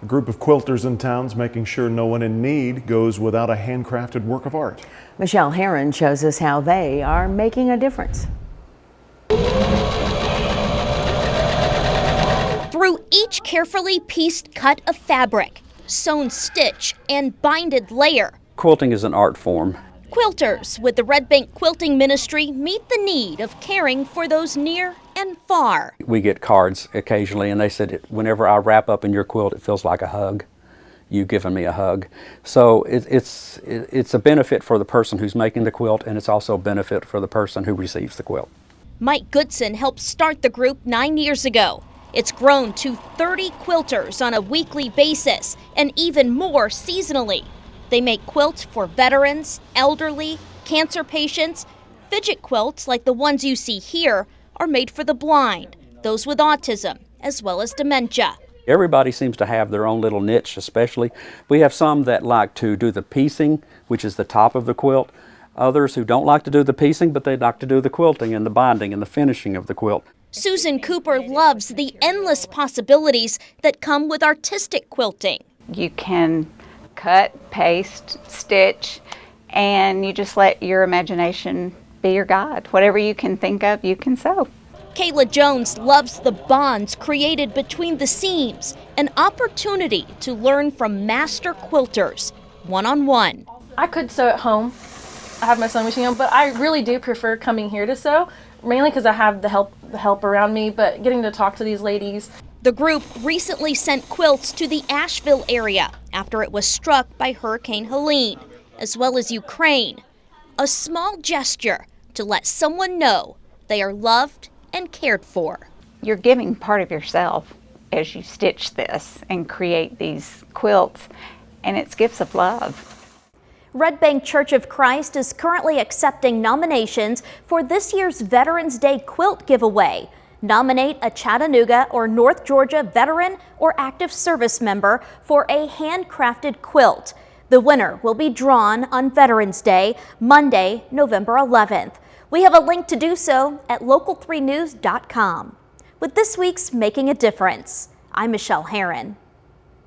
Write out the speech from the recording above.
A group of quilters in town's making sure no one in need goes without a handcrafted work of art. Michelle Herron shows us how they are making a difference. Through each carefully pieced cut of fabric, sewn stitch, and binded layer, quilting is an art form. quilters with the Red Bank Quilting Ministry meet the need of caring for those near and far. We get cards occasionally, and they said, whenever I wrap up in your quilt, it feels like a hug. You've given me a hug. So it's a benefit for the person who's making the quilt, and it's also a benefit for the person who receives the quilt. Mike Goodson helped start the group 9 years ago. It's grown to 30 quilters on a weekly basis and even more seasonally. They make quilts for veterans, elderly, cancer patients. Fidget quilts like the ones you see here are made for the blind, those with autism, as well as dementia. Everybody seems to have their own little niche, especially. We have some that like to do the piecing, which is the top of the quilt. Others who don't like to do the piecing, but they like to do the quilting and the binding and the finishing of the quilt. Susan Cooper loves the endless possibilities that come with artistic quilting. You can cut, paste, stitch, and you just let your imagination be your guide. Whatever you can think of, you can sew. Kayla Jones loves the bonds created between the seams, an opportunity to learn from master quilters, one-on-one. I could sew at home. I have my sewing machine on, but I really do prefer coming here to sew, mainly because I have the help around me, but getting to talk to these ladies. The group recently sent quilts to the Asheville area after it was struck by Hurricane Helene, as well as Ukraine. A small gesture to let someone know they are loved and cared for. You're giving part of yourself as you stitch this and create these quilts, and it's gifts of love. Red Bank Church of Christ is currently accepting nominations for this year's Veterans Day quilt giveaway. Nominate a Chattanooga or North Georgia veteran or active service member for a handcrafted quilt. The winner will be drawn on Veterans Day, Monday, November 11th. We have a link to do so at local3news.com. With this week's Making a Difference, I'm Michelle Herron.